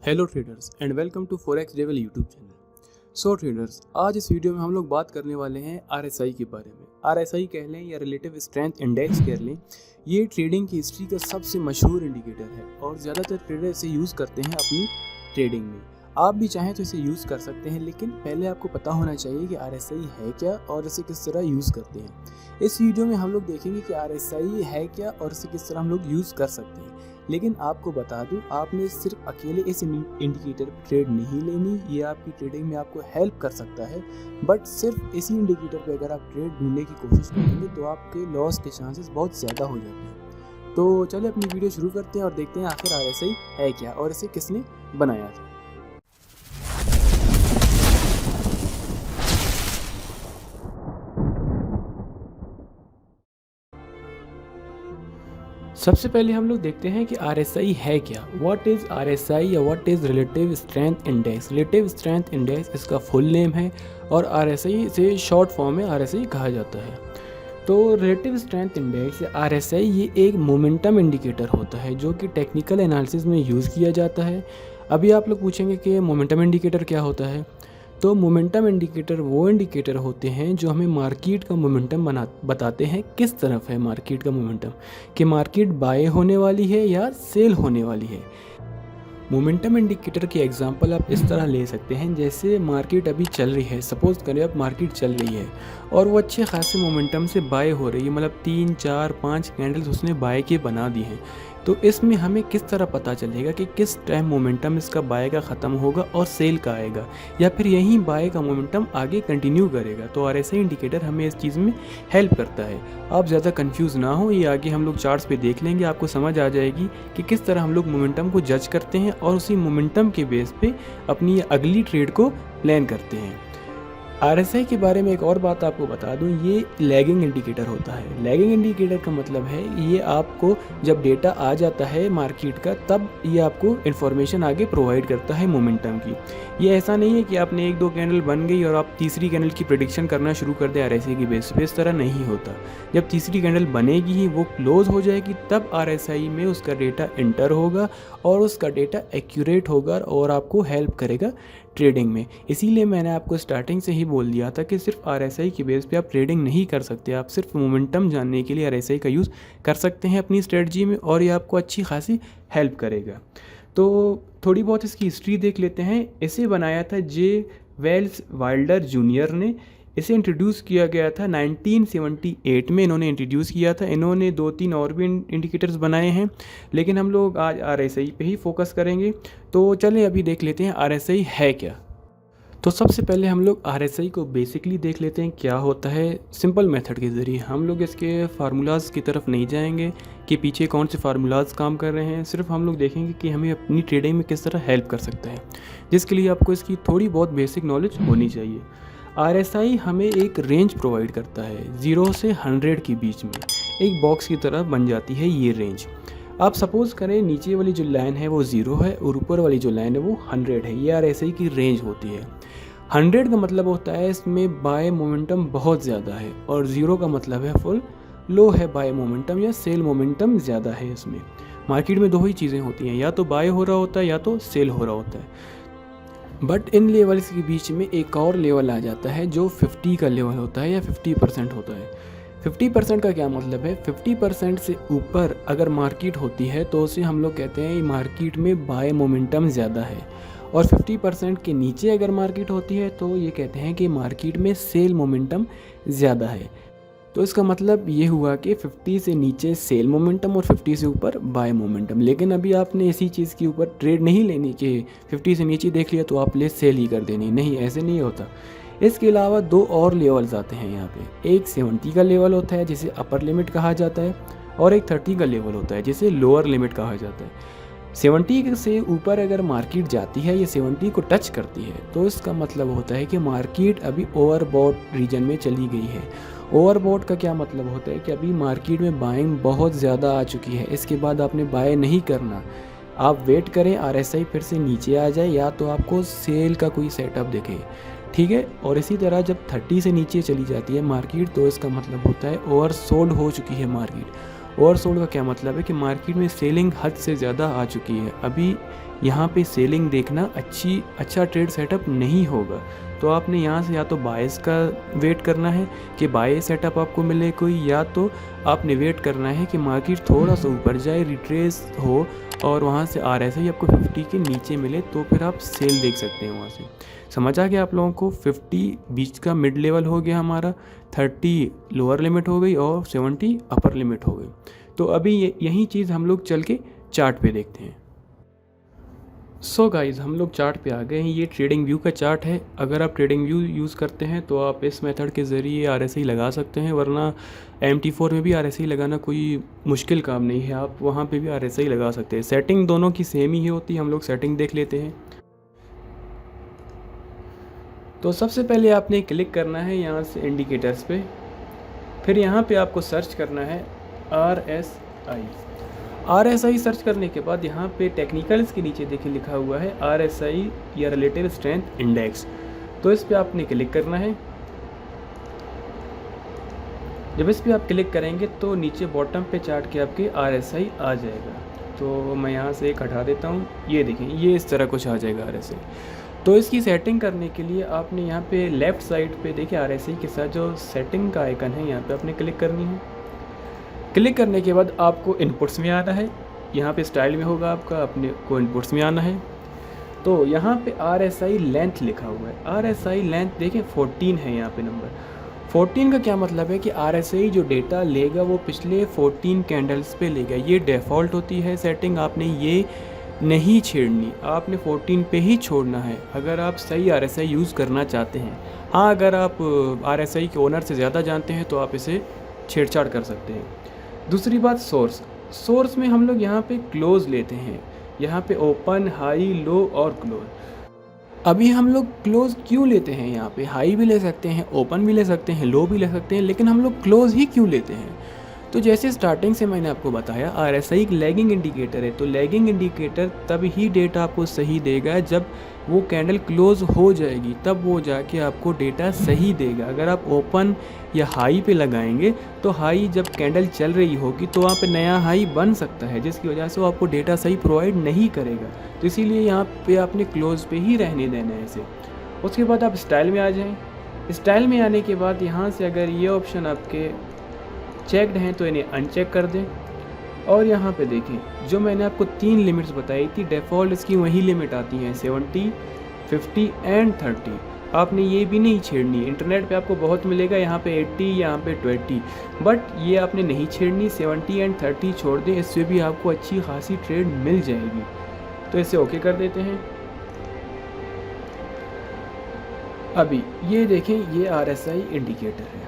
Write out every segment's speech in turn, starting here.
Hello traders and welcome to forex devil YouTube channel. So traders, आज इस video में हम लोग बात करने वाले हैं आरएसआई के बारे में। आरएसआई कह लें या रिलेटिव स्ट्रेंथ इंडेक्स कह लें, ये ट्रेडिंग की हिस्ट्री का सबसे मशहूर इंडिकेटर है और ज़्यादातर ट्रेडर इसे यूज़ करते हैं अपनी ट्रेडिंग में। आप भी चाहें तो इसे यूज़ कर सकते हैं, लेकिन पहले आपको पता होना चाहिए कि आरएसआई है क्या और इसे किस तरह यूज़ करते हैं। इस वीडियो में हम लोग देखेंगे कि आरएसआई है क्या और इसे किस तरह हम लोग यूज़ कर सकते हैं। लेकिन आपको बता दूं, आपने सिर्फ अकेले इस इंडिकेटर पर ट्रेड नहीं लेनी। ये आपकी ट्रेडिंग में आपको हेल्प कर सकता है, बट सिर्फ इसी इंडिकेटर पे अगर आप ट्रेड ढूंढने की कोशिश करेंगे तो आपके लॉस के चांसेस बहुत ज़्यादा हो जाते हैं। तो चलिए अपनी वीडियो शुरू करते हैं और देखते हैं आखिर आरएसआई है क्या और इसे किसने बनाया था। सबसे पहले हम लोग देखते हैं कि आरएसआई है क्या। व्हाट इज़ आरएसआई या what is relative strength index. Relative strength index इसका फुल नेम है और आरएसआई से शॉर्ट फॉर्म में आरएसआई कहा जाता है। तो रिलेटिव स्ट्रेंथ इंडेक्स या आरएसआई ये एक मोमेंटम इंडिकेटर होता है जो कि टेक्निकल एनालिसिस में यूज़ किया जाता है। अभी आप लोग पूछेंगे कि मोमेंटम इंडिकेटर क्या होता है। तो मोमेंटम इंडिकेटर वो इंडिकेटर होते हैं जो हमें मार्केट का मोमेंटम बताते हैं किस तरफ है मार्केट का मोमेंटम, कि मार्केट बाय होने वाली है या सेल होने वाली है। मोमेंटम इंडिकेटर की एग्जांपल आप इस तरह ले सकते हैं, जैसे मार्केट अभी चल रही है, सपोज करें अब मार्केट चल रही है और वो अच्छे खासे मोमेंटम से बाय हो रही है, मतलब 3, 4, 5 कैंडल्स उसने बाय के बना दी हैं। तो इसमें हमें किस तरह पता चलेगा कि किस टाइम मोमेंटम इसका बाय का ख़त्म होगा और सेल का आएगा, या फिर यहीं बाय का मोमेंटम आगे कंटिन्यू करेगा। तो आरएसआई इंडिकेटर हमें इस चीज़ में हेल्प करता है। आप ज़्यादा कंफ्यूज ना हो, ये आगे हम लोग चार्ट्स पे देख लेंगे, आपको समझ आ जाएगी कि किस तरह हम लोग मोमेंटम को जज करते हैं और उसी मोमेंटम के बेस पे अपनी अगली ट्रेड को प्लान करते हैं। आरएसआई के बारे में एक और बात आपको बता दूं, ये लैगिंग इंडिकेटर होता है। लैगिंग इंडिकेटर का मतलब है ये आपको जब डेटा आ जाता है मार्केट का, तब ये आपको इन्फॉर्मेशन आगे प्रोवाइड करता है मोमेंटम की। ये ऐसा नहीं है कि आपने 1-2 कैंडल बन गई और आप तीसरी कैंडल की प्रेडिक्शन करना शुरू कर दें आरएसआई की बेस पे। इस तरह नहीं होता। जब तीसरी कैंडल बनेगी ही, वो क्लोज हो जाएगी, तब आरएसआई में उसका डेटा एंटर होगा और उसका डेटा एक्यूरेट होगा और आपको हेल्प करेगा ट्रेडिंग में। इसीलिए मैंने आपको स्टार्टिंग से ही बोल दिया था कि सिर्फ आरएसआई की बेस पे आप ट्रेडिंग नहीं कर सकते। आप सिर्फ मोमेंटम जानने के लिए आरएसआई का यूज़ कर सकते हैं अपनी स्ट्रेटजी में और ये आपको अच्छी खासी हेल्प करेगा। तो थोड़ी बहुत इसकी हिस्ट्री देख लेते हैं। इसे बनाया था जे वेल्स वाइल्डर जूनियर ने। इसे इंट्रोड्यूस किया गया था 1978 में, इन्होंने इंट्रोड्यूस किया था। इन्होंने 2-3 और भी इंडिकेटर्स बनाए हैं, लेकिन हम लोग आज आरएसआई पे ही फोकस करेंगे। तो चलें अभी देख लेते हैं आरएसआई है क्या। तो सबसे पहले हम लोग आरएसआई को बेसिकली देख लेते हैं क्या होता है। सिंपल मेथड के ज़रिए हम लोग इसके फार्मूलाज़ की तरफ नहीं जाएंगे कि पीछे कौन से फार्मूलाज़ काम कर रहे हैं। सिर्फ हम लोग देखेंगे कि हमें अपनी ट्रेडिंग में किस तरह हेल्प कर सकता है, जिसके लिए आपको इसकी थोड़ी बहुत बेसिक नॉलेज होनी चाहिए। आरएसआई हमें एक रेंज प्रोवाइड करता है, 0 से 100 के बीच में एक बॉक्स की तरह बन जाती है ये रेंज। आप सपोज़ करें नीचे वाली जो लाइन है वो 0 है और ऊपर वाली जो लाइन है वो 100 है। ये आरएसआई की रेंज होती है। 100 का मतलब होता है इसमें बाय मोमेंटम बहुत ज़्यादा है और 0 का मतलब है फुल लो है बाय मोमेंटम या सेल मोमेंटम ज़्यादा है। इसमें मार्केट में दो ही चीज़ें होती हैं, या तो बाय हो रहा होता है या तो सेल हो रहा होता है। बट इन लेवल्स के बीच में एक और लेवल आ जाता है जो 50 का लेवल होता है या 50% होता है। 50% का क्या मतलब है? 50% से ऊपर अगर मार्केट होती है तो उसे हम लोग कहते हैं मार्केट में बाय मोमेंटम ज़्यादा है, और 50% के नीचे अगर मार्केट होती है तो ये कहते हैं कि मार्केट में सेल मोमेंटम ज़्यादा है। तो इसका मतलब ये हुआ कि 50 से नीचे सेल मोमेंटम और 50 से ऊपर बाय मोमेंटम। लेकिन अभी आपने इसी चीज़ के ऊपर ट्रेड नहीं लेनी कि 50 से नीचे देख लिया तो आप ले सेल ही कर देनी, नहीं, ऐसे नहीं होता। इसके अलावा 2 और लेवल्स आते हैं यहाँ पे। एक 70 का लेवल होता है जिसे अपर लिमिट कहा जाता है, और एक 30 का लेवल होता है जिसे लोअर लिमिट कहा जाता है। 70 से ऊपर अगर मार्केट जाती है, ये 70 को टच करती है, तो इसका मतलब होता है कि मार्केट अभी ओवरबॉट रीजन में चली गई है। ओवरबॉट का क्या मतलब होता है कि अभी मार्केट में बाइंग बहुत ज़्यादा आ चुकी है। इसके बाद आपने बाय नहीं करना, आप वेट करें आरएसआई फिर से नीचे आ जाए या तो आपको सेल का कोई सेटअप दिखे, ठीक है। और इसी तरह जब 30 से नीचे चली जाती है मार्केट तो इसका मतलब होता है ओवरसोल्ड हो चुकी है मार्केट। ओवरसोल्ड का क्या मतलब है कि मार्केट में सेलिंग हद से ज़्यादा आ चुकी है। अभी यहाँ पे सेलिंग देखना अच्छा ट्रेड सेटअप नहीं होगा। तो आपने यहाँ से या तो बायस का वेट करना है कि बाय सेटअप आपको मिले कोई, या तो आपने वेट करना है कि मार्केट थोड़ा सा ऊपर जाए, रिट्रेस हो और वहाँ से RSI आपको 50 के नीचे मिले, तो फिर आप सेल देख सकते हैं वहाँ से। समझ आ गया आप लोगों को? 50 बीच का मिड लेवल हो गया हमारा, 30 लोअर लिमिट हो गई और 70 अपर लिमिट हो गई। तो अभी यही चीज़ हम लोग चल के चार्ट पे देखते हैं। सो गाइज़, हम लोग चार्ट पे आ गए हैं। ये ट्रेडिंग व्यू का चार्ट है। अगर आप ट्रेडिंग व्यू यूज़ करते हैं तो आप इस मेथड के ज़रिए RSI लगा सकते हैं, वरना MT4 में भी RSI लगाना कोई मुश्किल काम नहीं है, आप वहाँ पे भी RSI लगा सकते हैं। सेटिंग दोनों की सेम ही होती है। हम लोग सेटिंग देख लेते हैं। तो सबसे पहले आपने क्लिक करना है यहाँ से इंडिकेटर्स पे, फिर यहाँ पे आपको सर्च करना है RSI सर्च करने के बाद यहाँ पे टेक्निकल्स के नीचे देखिए लिखा हुआ है RSI या रिलेटिव स्ट्रेंथ इंडेक्स। तो इस पे आपने क्लिक करना है। जब इस पे आप क्लिक करेंगे तो नीचे बॉटम पे चार्ट के आपके RSI आ जाएगा। तो मैं यहाँ से एक हटा देता हूँ। ये देखें, ये इस तरह कुछ आ जाएगा RSI। तो इसकी सेटिंग करने के लिए आपने यहाँ पे लेफ़्ट साइड पे देखिए RSI के साथ जो सेटिंग का आइकन है, यहाँ पे आपने क्लिक करनी है। क्लिक करने के बाद आपको इनपुट्स में आना है। यहाँ पे स्टाइल में होगा आपका, अपने को इनपुट्स में आना है। तो यहाँ पे RSI लेंथ लिखा हुआ है। RSI लेंथ देखिए 14 है यहाँ पे नंबर। 14 का क्या मतलब है कि RSI जो डेटा लेगा वो पिछले 14 कैंडल्स पे लेगा। ये डिफ़ॉल्ट होती है सेटिंग, आपने ये नहीं छेड़नी, आपने 14 पे ही छोड़ना है अगर आप सही RSI यूज़ करना चाहते हैं। हाँ, अगर आप RSI के ओनर से ज़्यादा जानते हैं तो आप इसे छेड़छाड़ कर सकते हैं। दूसरी बात, सोर्स में हम लोग यहाँ पे क्लोज लेते हैं। यहाँ पे ओपन, हाई, लो और क्लोज। अभी हम लोग क्लोज क्यों लेते हैं? यहाँ पे हाई भी ले सकते हैं, ओपन भी ले सकते हैं, लो भी ले सकते हैं, लेकिन हम लोग क्लोज ही क्यों लेते हैं? तो जैसे स्टार्टिंग से मैंने आपको बताया, RSI एक लैगिंग इंडिकेटर है। तो लैगिंग इंडिकेटर तब ही डेटा आपको सही देगा जब वो कैंडल क्लोज हो जाएगी, तब वो जाके आपको डेटा सही देगा। अगर आप ओपन या हाई पे लगाएंगे तो हाई जब कैंडल चल रही होगी तो वहाँ पे नया हाई बन सकता है, जिसकी वजह से वो आपको डेटा सही प्रोवाइड नहीं करेगा। तो इसीलिए यहाँ पे आपने क्लोज पे ही रहने देना है इसे। उसके बाद आप स्टाइल में आ जाएँ। स्टाइल में आने के बाद यहाँ से अगर ये ऑप्शन आपके चेक्ड हैं तो इन्हें अनचेक कर दें। और यहाँ पे देखें, जो मैंने आपको 3 लिमिट्स बताई थी, डिफ़ॉल्ट इसकी वही लिमिट आती हैं 70, 50 एंड 30। आपने ये भी नहीं छेड़नी। इंटरनेट पे आपको बहुत मिलेगा यहाँ पे 80, यहाँ पे 20, बट ये आपने नहीं छेड़नी। 70 एंड 30 छोड़ दें, इससे भी आपको अच्छी खासी ट्रेड मिल जाएगी। तो इसे ओके कर देते हैं। अभी ये देखें, ये RSI इंडिकेटर है।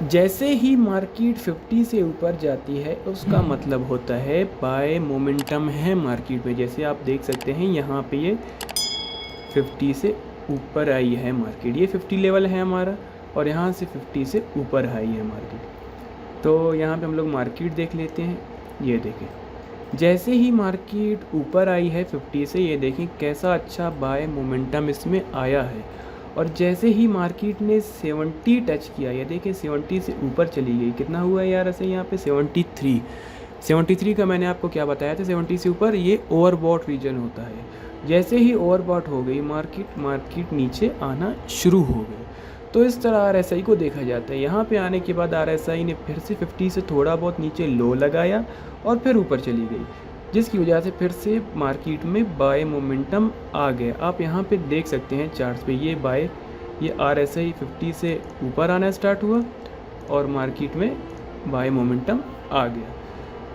जैसे ही मार्केट 50 से ऊपर जाती है उसका मतलब होता है बाय मोमेंटम है मार्केट में। जैसे आप देख सकते हैं यहाँ पे ये 50 से ऊपर आई है मार्केट, ये 50 लेवल है हमारा, और यहाँ से 50 से ऊपर आई है मार्केट। तो यहाँ पे हम लोग मार्केट देख लेते हैं। ये देखें, जैसे ही मार्केट ऊपर आई है 50 से, ये देखें कैसा अच्छा बाय मोमेंटम इसमें आया है। और जैसे ही मार्केट ने 70 टच किया, ये देखिए 70 से ऊपर चली गई। कितना हुआ यार ऐसे यहाँ पे 73 का मैंने आपको क्या बताया था, 70 से ऊपर ये ओवरबॉट रीजन होता है। जैसे ही ओवरबॉट हो गई मार्केट नीचे आना शुरू हो गई। तो इस तरह RSI को देखा जाता है। यहाँ पे आने के बाद RSI ने फिर से 50 से थोड़ा बहुत नीचे लो लगाया और फिर ऊपर चली गई, जिसकी वजह से फिर से मार्केट में बाय मोमेंटम आ गया। आप यहाँ पे देख सकते हैं चार्ट्स पे, ये RSI 50 से ऊपर आना स्टार्ट हुआ और मार्केट में बाय मोमेंटम आ गया।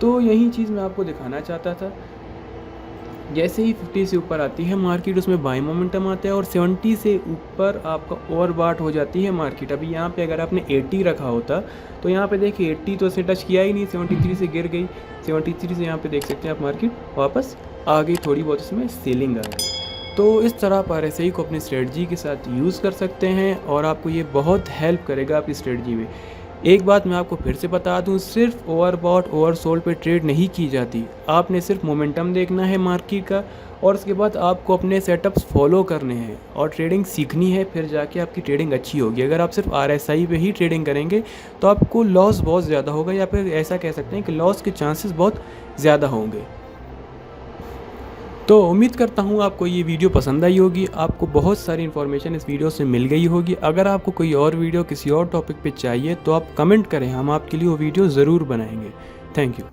तो यही चीज़ मैं आपको दिखाना चाहता था। जैसे ही 50 से ऊपर आती है मार्केट, उसमें बाय मोमेंटम आता है और 70 से ऊपर आपका ओवरबॉट हो जाती है मार्केट। अभी यहाँ पे अगर आपने 80 रखा होता तो यहाँ पे देखिए 80 तो इसने टच किया ही नहीं, 73 से गिर गई। 73 से यहाँ पे देख सकते हैं आप मार्केट वापस आ गई, थोड़ी बहुत इसमें सेलिंग आ गई। तो इस तरह आप RSI को अपनी स्ट्रेटजी के साथ यूज़ कर सकते हैं और आपको ये बहुत हेल्प करेगा आपकी स्ट्रेटजी में। एक बात मैं आपको फिर से बता दूं, सिर्फ ओवरबॉट ओवरसोल्ड पे ट्रेड नहीं की जाती। आपने सिर्फ मोमेंटम देखना है मार्केट का और उसके बाद आपको अपने सेटअप्स फॉलो करने हैं और ट्रेडिंग सीखनी है, फिर जाके आपकी ट्रेडिंग अच्छी होगी। अगर आप सिर्फ RSI पे ही ट्रेडिंग करेंगे तो आपको लॉस बहुत ज़्यादा होगा, या फिर ऐसा कह सकते हैं कि लॉस के चांसेस बहुत ज़्यादा होंगे। तो उम्मीद करता हूँ आपको ये वीडियो पसंद आई होगी, आपको बहुत सारी इन्फॉर्मेशन इस वीडियो से मिल गई होगी। अगर आपको कोई और वीडियो किसी और टॉपिक पे चाहिए तो आप कमेंट करें, हम आपके लिए वो वीडियो ज़रूर बनाएंगे। Thank you.